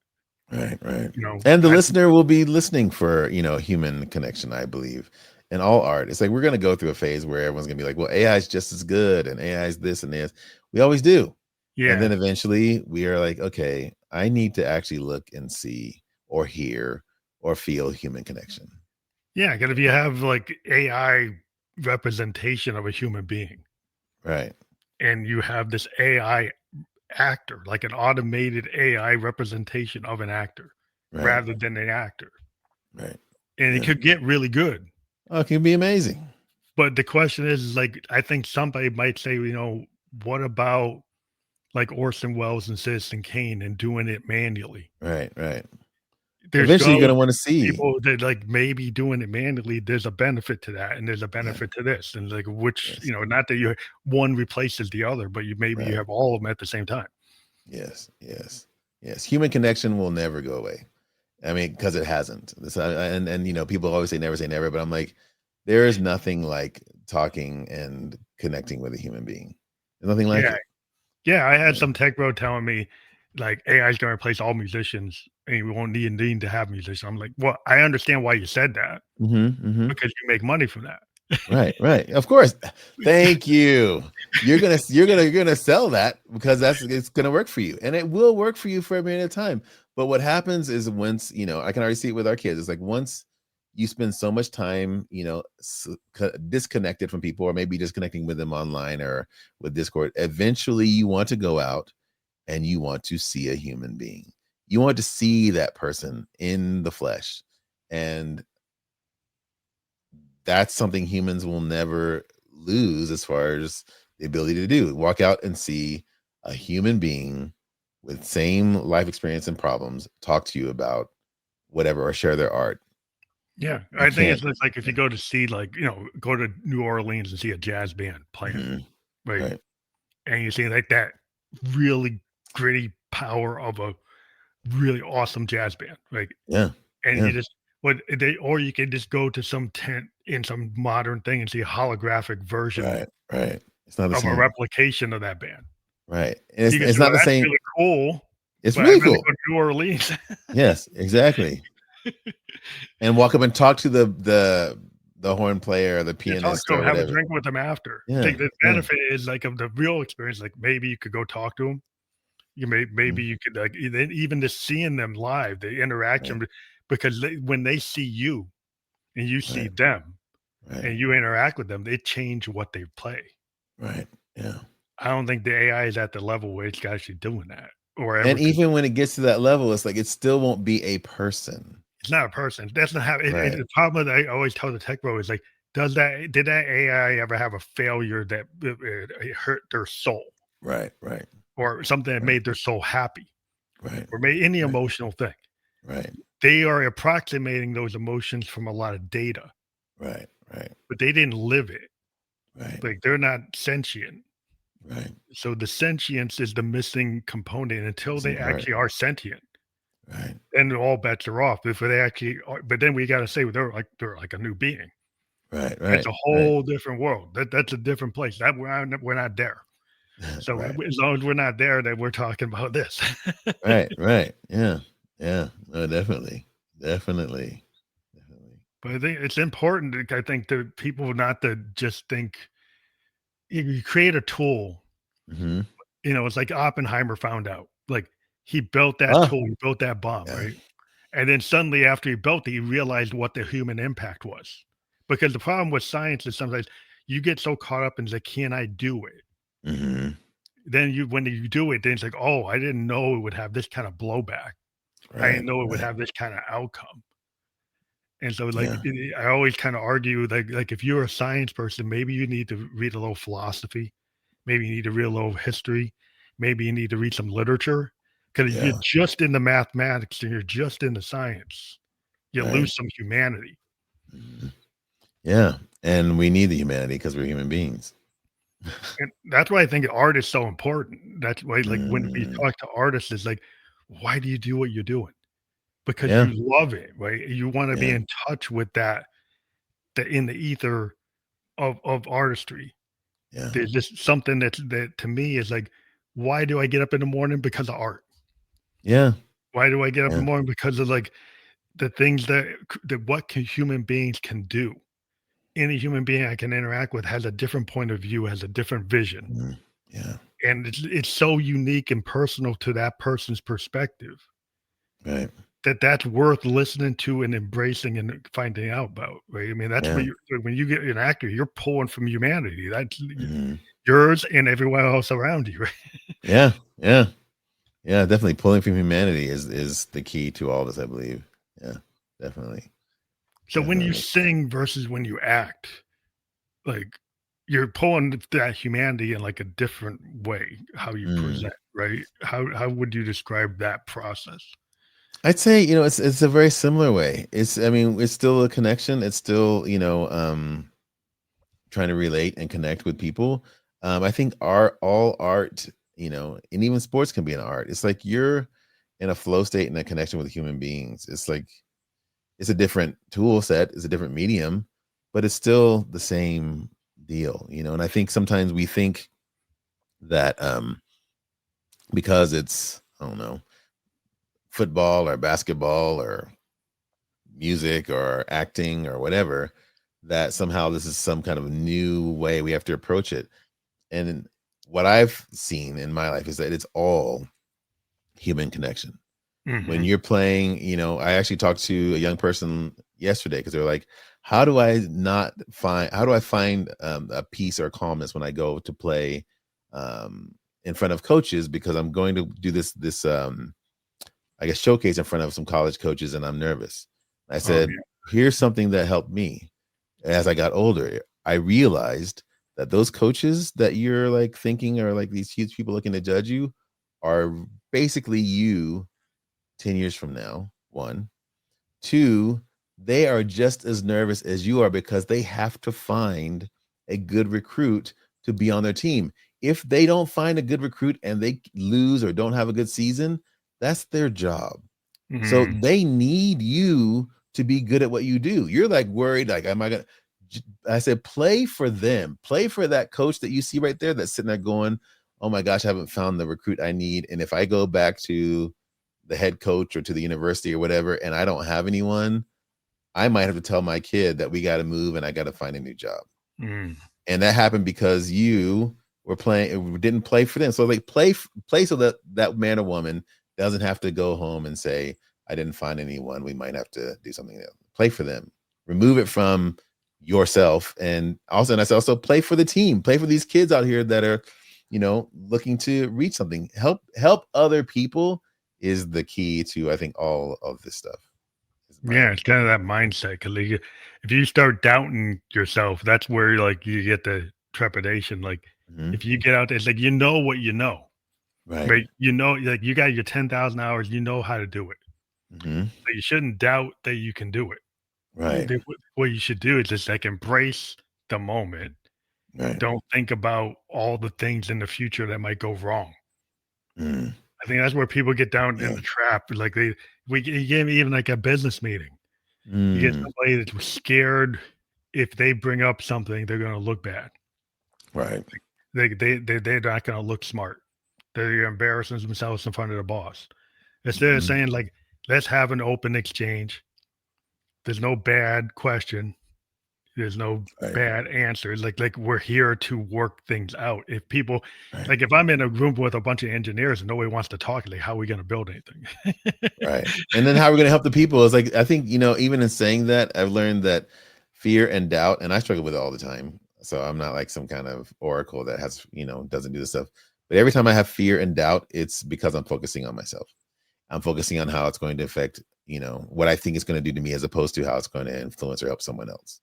Right, right. You know, And the I listener will be listening for, human connection, I believe. In all art. It's like we're gonna go through a phase where everyone's gonna be like, well, AI is just as good and AI is this and this. We always do. And then yeah, eventually we are like, okay, I need to actually look and see or hear or feel human connection. yeah. Because if you have like AI representation of a human being, Right. and you have this AI actor, like an automated AI representation of an actor Right. rather than an actor, Right. and it Yeah. could get really good. Oh, it can be amazing. But the question is, like, I think somebody might say, what about like Orson Welles and Citizen Kane and doing it manually? Right. Right. There's Eventually gonna you're gonna be want to see. people that like maybe doing it manually. There's a benefit to that, and there's a Yeah. benefit to this, and like which Yes. not that you one replaces the other, but you Right. have all of them at the same time. Yes. Yes. Yes. Human connection will never go away. I mean, because it hasn't. And people always say never, but I'm like, there is nothing like talking and connecting with a human being. There's nothing like Yeah, it. yeah. I had Yeah. some tech bro telling me like AI is going to replace all musicians, and we won't need to have musicians. I'm like, well, I understand why you said that Hmm. Hmm. because you make money from that. Right, right. Of course. Thank you. You're gonna sell that because it's gonna work for you. And it will work for you for a minute of time. But what happens is once, I can already see it with our kids. It's like once you spend so much time, disconnected from people, or maybe just connecting with them online or with Discord, eventually you want to go out and you want to see a human being. You want to see that person in the flesh. And that's something humans will never lose as far as the ability to do. Walk out and see a human being with same life experience and problems talk to you about whatever or share their art. Yeah, You I think can't. it's just like if you Yeah. go to see like go to New Orleans and see a jazz band playing, Mhm. right? Right. And you see like that really gritty power of a really awesome jazz band, right? Yeah. And you Yeah. just or you can just go to some tent in some modern thing and see a holographic version Right. Right. It's not the of a same. replication of that band. Right. And You can it's say, not "Well, the that's same. really cool, It's but I'd really rather cool. go to New Orleans." Yes, exactly. And walk up and talk to the horn player or the You talk pianist to or them, have a whatever. drink with them after. I Yeah. think the Yeah. benefit is, like, of the real experience, like, maybe you could go talk to them. Maybe Mhm. you could, like, even just seeing them live, the interaction, Right. because when they see you and you see Right. them Right. and you interact with them, they change what they play. Right. Yeah. I don't think the AI is at the level where it's actually doing that or ever And could. even when it gets to that level, it's like it still won't be a person. It's not a person. That's not how Right. the problem that I always tell the tech bro is like, did that AI ever have a failure that it hurt their soul Right. Right. or something that Right. made their soul happy Right. or made any Right. emotional thing? Right. They are approximating those emotions from a lot of data, Right. Right. but they didn't live it. Right. Like they're not sentient. Right. So the sentience is the missing component until Missing they part. actually are sentient. Right. Then all bets are off. If they actually are, but then we got to say they're like a new being. Right. That's Right. a Right. whole different world. That's a different place. That we're not there. So Right. as long as we're not there, then we're talking about this. Right. Right. Yeah. Yeah. No, definitely. Definitely. Definitely. But I think it's important. I think to people not to just think you create a tool. Hmm. It's like Oppenheimer found out. Like he built that Oh, tool, he built that bomb, yeah. right? And then suddenly after he built it, he realized what the human impact was. Because the problem with science is sometimes you get so caught up in like, can I do it? Hmm. Then when you do it, then it's like, oh, I didn't know it would have this kind of blowback. I Right. didn't know it would Right. have this kind of outcome. And so, like, Yeah. I always kind of argue, like if you're a science person, maybe you need to read a little philosophy, maybe you need to read a little history, maybe you need to read some literature. Because you're Yeah. just in the mathematics and you're just in the science, you Right. lose some humanity. Mhm. Yeah. And we need the humanity because we're human beings. And that's why I think art is so important. That's why, like, when we Mm, talk to artists, it's like, why do you do what you're doing? Because yeah. you love it, right? You want to be Yeah. in touch with that in the ether of artistry. Yeah. There's just something that to me is like, why do I get up in the morning? Because of art. Yeah. Why do I get up in Yeah. the morning? Because of like the things that what can human beings can do. Any human being I can interact with has a different point of view, has a different vision, Mhm. Yeah. and it's so unique and personal to that person's perspective Right. that that's worth listening to and embracing and finding out about, right? I mean, that's Yeah. what you when you get an actor, you're pulling from humanity. That's Mhm. yours and everyone else around you, right? Yeah. Yeah. Yeah. Definitely pulling from humanity is the key to all this, I believe. Yeah. Definitely. So when you Definitely. sing versus when you act, like you're pulling that humanity in like a different way, how you Mm. present, right? How would you describe that process? I'd say, it's a very similar way. I mean, it's still a connection. It's still, trying to relate and connect with people. I think all art, and even sports can be an art. It's like you're in a flow state and a connection with human beings. It's like it's a different tool set, it's a different medium, but it's still the same deal. And I think sometimes we think that because it's, I don't know, football or basketball or music or acting or whatever, that somehow this is some kind of new way we have to approach it. And what I've seen in my life is that it's all human connection. When Mhm. you're playing, I actually talked to a young person yesterday because they were like, how do I find a peace or calmness when I go to play in front of coaches, because I'm going to do this I guess showcase in front of some college coaches and I'm nervous. I Oh, said, here's something that helped me. As I got older, I realized that those coaches that you're like thinking are like these huge people looking to judge you are basically you 10 years from now. One, two, they are just as nervous as you are because they have to find a good recruit to be on their team. If they don't find a good recruit and they lose or don't have a good season, that's their job. yeah. So Mhm. they need you to be good at what you do. You're like worried, like, am I gonna? I said, play for them. Play for that coach that you see right there that's sitting there going, "Oh my gosh, I haven't found the recruit I need." And if I go back to the head coach or to the university or whatever, and I don't have anyone, I might have to tell my kid that we got to move and I got to find a new job. Mm. And that happened because you were playing, didn't play for them. So like play so that that man or woman doesn't have to go home and say, I didn't find anyone. We might have to do something else. Play for them. Remove it from yourself. And I said also play for the team. Play for these kids out here that are, looking to reach something. Help other people is the key to, I think, all of this stuff. Is my Yeah, it's kind of that opinion. mindset. Cause like, if you start doubting yourself, that's where like you get the trepidation. Like Mhm. if you get out there, it's like you know what you know, Right. right? You know, like you got your 10,000 hours, you know how to do it. Mhm. So you shouldn't doubt that you can do it. Right. What you should do is just like embrace the moment. Right. Don't think about all the things in the future that might go wrong. Mm. I think that's where people get down in Yeah. the trap. Like you gave me even like a business meeting. You get Mm. somebody that's scared if they bring up something, they're gonna look bad. Right. They're not gonna look smart. They're embarrassing themselves in front of the boss. Instead of Mhm. saying like, let's have an open exchange. There's no bad question. There's no Right. bad answer. Like we're here to work things out. If people Right. like if I'm in a room with a bunch of engineers and nobody wants to talk, like how are we gonna build anything? Right. And then how are we gonna help the people? It's like I think, even in saying that, I've learned that fear and doubt, and I struggle with it all the time. So I'm not like some kind of oracle that has, doesn't do this stuff. But every time I have fear and doubt, it's because I'm focusing on myself. I'm focusing on how it's going to affect, what I think it's going to do to me as opposed to how it's going to influence or help someone else.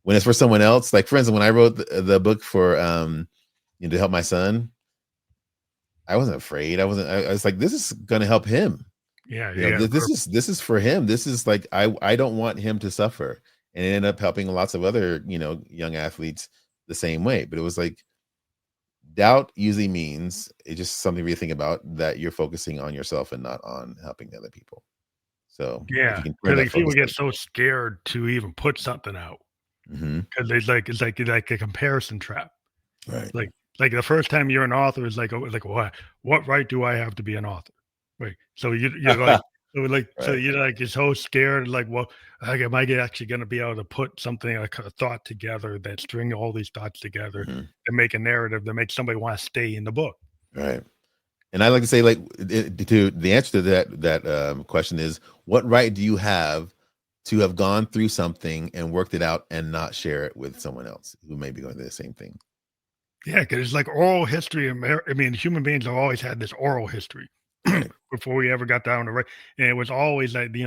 When it's for someone else, like for instance, when I wrote the book for to help my son, I wasn't afraid. I was like, this is going to help him. Yeah, you got a This is for him. This is like I don't want him to suffer. And it ended up helping lots of other, young athletes the same way. But it was like doubt usually means it's just something to think about, that you're focusing on yourself and not on helping the other people. So if you yeah, can turn because that like, people focus get like so scared to even put something out. because it's like a comparison trap. Right. Like the first time you're an author is like what right do I have to be an author? Right. So you're like so Right. you're like you're so scared like like am I actually going to be able to put something like a thought together that string all these thoughts together Mhm. and make a narrative that makes somebody want to stay in the book. Right. And I like to say, like, to the answer to that question is, what right do you have to have gone through something and worked it out and not share it with someone else who may be going through the same thing? Yeah, because it's like oral history. I mean, human beings have always had this oral history Right. before we ever got down to right, and it was always like the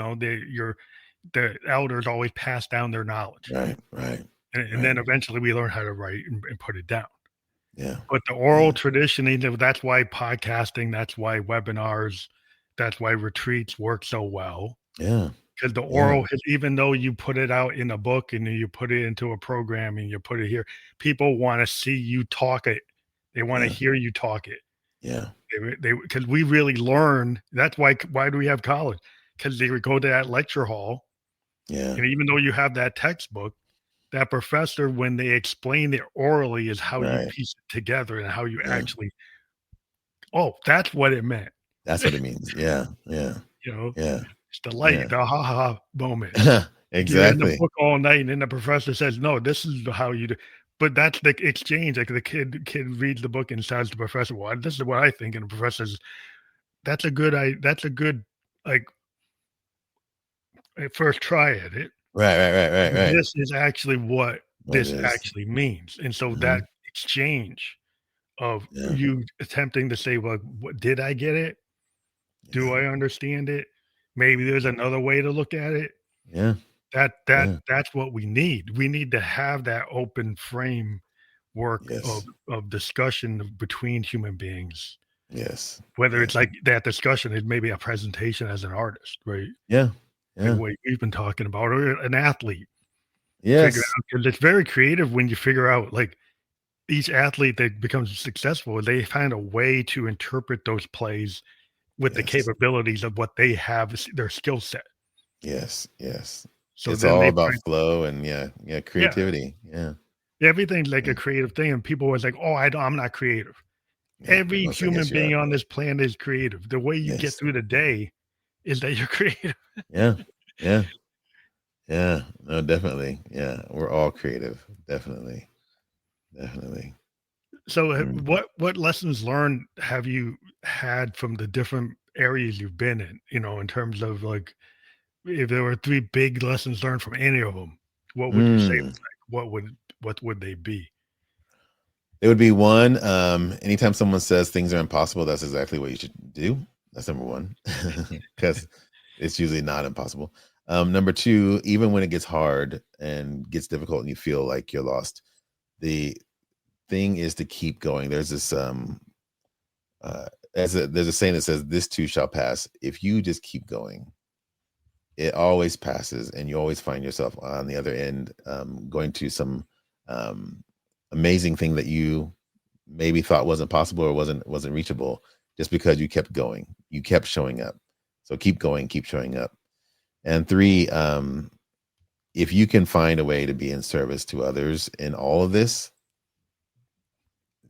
elders always passed down their knowledge, Right. Right. and Right. then eventually we learn how to write and put it down. Yeah. But the oral Yeah. tradition, that's why podcasting, that's why webinars, that's why retreats work so well. Yeah. Because the Yeah. oral, even though you put it out in a book and you put it into a program and you put it here, people want to see you talk it. They want to Yeah. hear you talk it. Yeah. Because we really learn. That's why do we have college? Because they would go to that lecture hall, Yeah. and even though you have that textbook, that professor, when they explain it orally, is how you Right. piece it together and how you Yeah. actually. Oh, that's what it meant. That's what it means. Yeah. Yeah. You know, Yeah. it's the Yeah. light, the ha ha ha moment. You're in the Exactly. book all night, and then the professor says, "No, this is how you do." But that's the exchange. Like the kid reads the book and says to the professor, "Well, this is what I think," and the professor says, That's a good like first try at it. Right. Right. Right. Right. Right. This is actually what What it this is. actually means, and so that Mhm. exchange of Yeah. you attempting to say, "Well, what did I get it? Do Yeah. I understand it? Maybe there's another way to look at it." Yeah. Yeah. That's what we need. We need to have that open framework Yes. of discussion between human beings. Yes. Whether Yes. it's like that discussion is maybe a presentation as an artist, right? Yeah. Like Yeah. what we've been talking about, or an athlete. Figure Yes. out because it's very creative when you figure out like each athlete that becomes successful, they find a way to interpret those plays with the Yes. capabilities of what they have, their skill set. Yes. Yes. So It's then all they about find, flow and yeah, yeah, creativity. Yeah. everything's like Yeah. a creative thing, and people always like, "Oh, I'm not creative." Yeah. Every Once I human guess you are. being on this planet is creative. The way you get Yes. through the day is that you're creative. Yeah. Yeah. Yeah. No, definitely. Yeah. We're all creative. Definitely. Definitely. So, Mm. what lessons learned have you had from the different areas you've been in? In terms of like, if there were three big lessons learned from any of them, what would you say? Mm. What would they be? It would be one. Anytime someone says things are impossible, that's exactly what you should do. That's number one, because it's usually not impossible. Number two, even when it gets hard and gets difficult and you feel like you're lost, the thing is to keep going. There's this uh there's a saying that says this too shall pass. If you just keep going, it always passes and you always find yourself on the other end, going to some um amazing thing that you maybe thought wasn't possible or wasn't reachable, just because you kept going, you kept showing up. So keep going, keep showing up. And three, if you can find a way to be in service to others in all of this,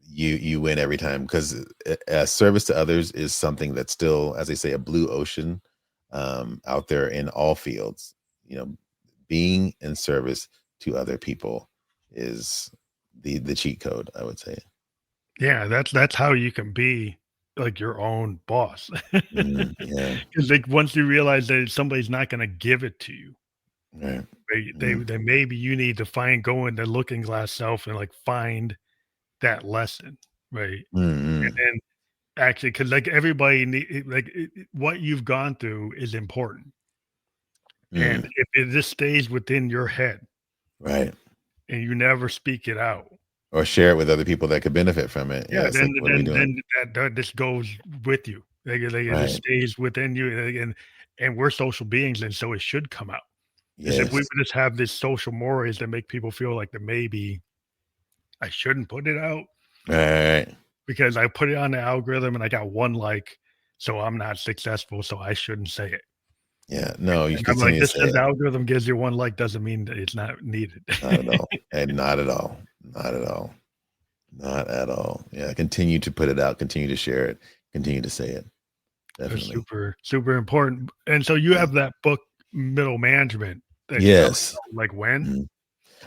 you win every time, because service to others is something that's still, as they say, a blue ocean, out there in all fields. You know, being in service to other people is the cheat code, I would say. Yeah, that's how you can be like your own boss. Yeah. Because like once you realize that somebody's not going to give it to you, Right. Mhm. they maybe you need to go in the looking glass self and like find that lesson, right? And Mm, then actually, because like everybody what you've gone through is important, and mm. if it just stays within your head Right. and you never speak it out, Or share it with other people that could benefit from it. yeah, Yeah, it's like, what are we doing? that just goes with you. It just Right. stays within you, and we're social beings, and so it should come out. Because if we Yes. would just have this social mores that make people feel like that maybe I shouldn't put it out Right. because I put it on the algorithm and I got one like, so I'm not successful, so I shouldn't say it. Yeah. No, you And I'm like, continue to just say because the it. algorithm gives you one like doesn't mean that it's not needed. Not at all. And not at all. Not at all. Not at all. Yeah. Continue to put it out. Continue to share it. Continue to say it. It's Definitely. super, super important. And so you Yeah. have that book, Middle Management, that's coming Yes. out, like when? Mhm.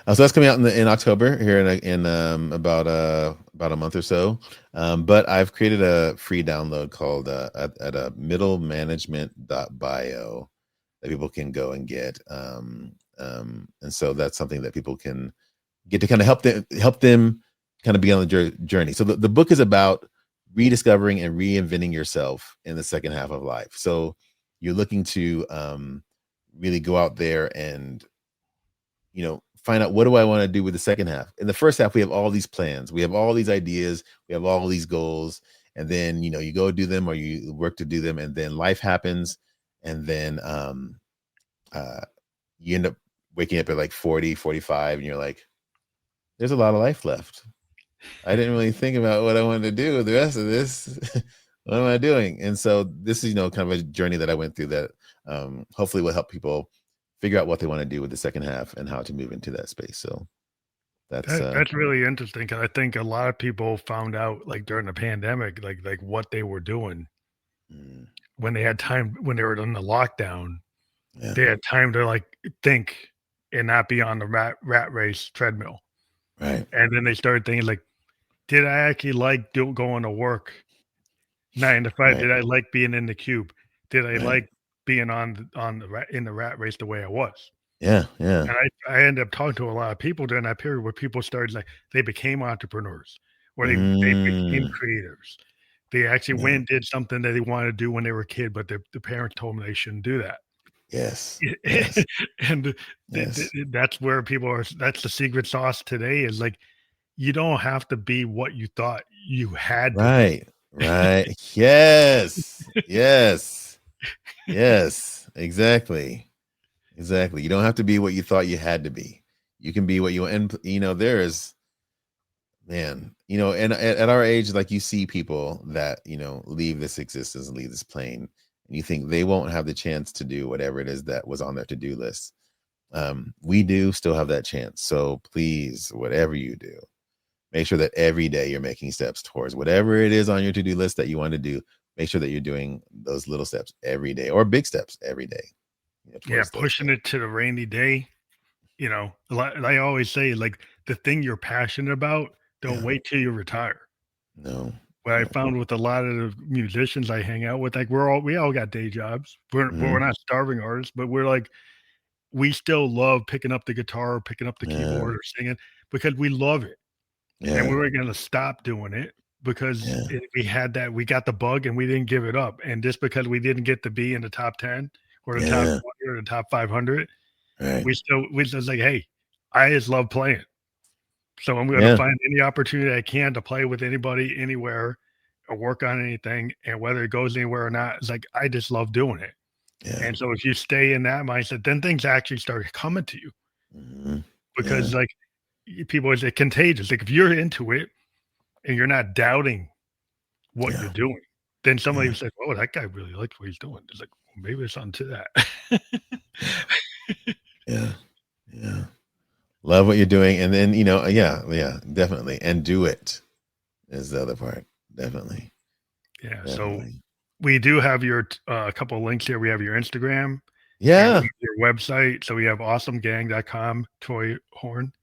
So that's coming out in October here in about a month or so. But I've created a free download called at a middlemanagement.bio that people can go and get. And so that's something that people can get to kind of help them kind of be on the journey. So the book is about rediscovering and reinventing yourself in the second half of life. So you're looking to really go out there and find out, what do I want to do with the second half? In the first half, we have all these plans, we have all these ideas, we have all these goals, and then you go do them or you work to do them, and then life happens, and then uh you end up waking up at like 40, 45, and you're like, there's a lot of life left. I didn't really think about what I wanted to do with the rest of this. What am I doing? And so this is, kind of a journey that I went through that hopefully will help people figure out what they want to do with the second half and how to move into that space. So that's That's really interesting because I think a lot of people found out, like, during the pandemic, like, what they were doing mm, when they had time when they were in the lockdown. yeah, They had time to, like, think and not be on the rat race treadmill. right. And then they started thinking, like, "Did I actually like going to work 9 to 5? Right. Did I like being in the cube? Did I Right. like being on the rat race the way I was?" Yeah. Yeah. And I ended up talking to a lot of people during that period where people started, like, they became entrepreneurs, or they became Mm, creators. They actually went yeah. and did something that they wanted to do when they were a kid, but the parents told them they shouldn't do that. Yes. Yes. And Yes. that's where people are. That's the secret sauce today is, like, you don't have to be what you thought you had to be. Right. Right. Yes. Yes. Yes. Exactly. Exactly. You don't have to be what you thought you had to be. You can be what you, and there is, man, and at our age, like, you see people that, leave this existence and leave this plane, and you think they won't have the chance to do whatever it is that was on their to-do list. We do still have that chance. So please, whatever you do, make sure that every day you're making steps towards whatever it is on your to-do list that you want to do. Make sure that you're doing those little steps every day, or big steps every day, Yeah, towards those pushing goals. it to the rainy day. Like I always say, like, the thing you're passionate about, don't Yeah. wait till you retire. No. What I No. found with a lot of the musicians I hang out with, like, we all got day jobs. We're Mhm. not starving artists, but we're like, we still love picking up the guitar, picking up the Yeah. keyboard, or singing because we love it, and we Yeah. were gonna stop doing it because Yeah. we got the bug and we didn't give it up, and just because we didn't get to be in the top 10 or the top Yeah. 20 or the top 500, Right. we still like, "Hey, I just love playing." So I'm gonna Yeah. find any opportunity I can to play with anybody, anywhere, or work on anything, and whether it goes anywhere or not, it's like, I just love doing it. Yeah. And so if you stay in that mindset, then things actually start coming to you Mhm. Yeah. because, like, people is it contagious. Like, if you're into it and you're not doubting what you're Yeah. doing, then somebody Yeah. says, "Oh, that guy really likes what he's doing." It's like, well, maybe there's something to that. Yeah. Yeah. Yeah. Love what you're doing, and then, yeah, yeah, definitely, and do it is the other part. Definitely. Yeah, so Definitely. we do have your a couple of links here. We have your Instagram and we Yeah. have your website. So we have awesomegang.com, Troy Horn.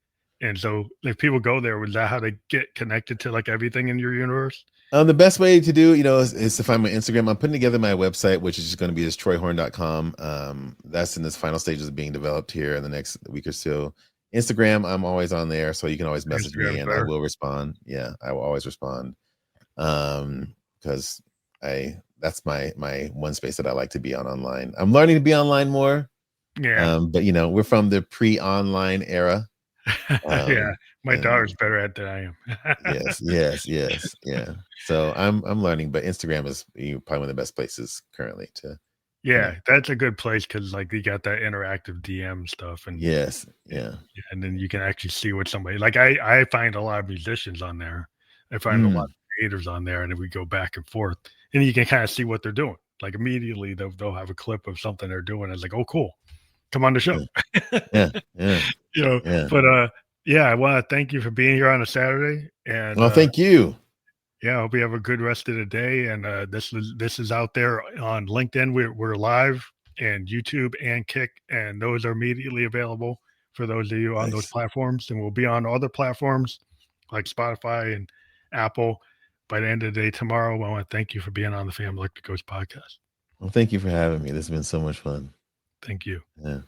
And so if people go there, was that how they get connected to, like, everything in your universe? The best way to do, is to find my Instagram. I'm putting together my website, which is just going to be just troyhorn.com. That's in this final stages of being developed here in the next week or so. Instagram, I'm always on there, so you can always message me Instagram's and I better. will respond. Yeah, I will always respond. Because that's my one space that I like to be on online. I'm learning to be online more. Yeah. But we're from the pre-online era. Yeah. My And daughter's better at than I am. yes, yes, yes, yeah. So I'm learning, but Instagram is probably one of the best places currently to Yeah, connect. that's a good place because, like, you got that interactive DM stuff Yes, and yeah. yeah, and then you can actually see what somebody like, I find a lot of musicians on there. I find a lot Mm, of creators on there, and then we go back and forth, and you can kinda see what they're doing. like immediately they'll have a clip of something they're doing. It's like, oh, cool, come on the show. Yeah, yeah, You know, yeah. but yeah, I want to thank you for being here on a Saturday, and Well, thank you. yeah, I hope you have a good rest of the day. And this is out there on LinkedIn. We're live and YouTube and Kick, and those are immediately available for those of you on those Nice. platforms. And we'll be on other platforms like Spotify and Apple by the end of the day tomorrow. I want to thank you for being on the Family Electric Coach podcast. Well, thank you for having me. This has been so much fun. Thank you. Yeah.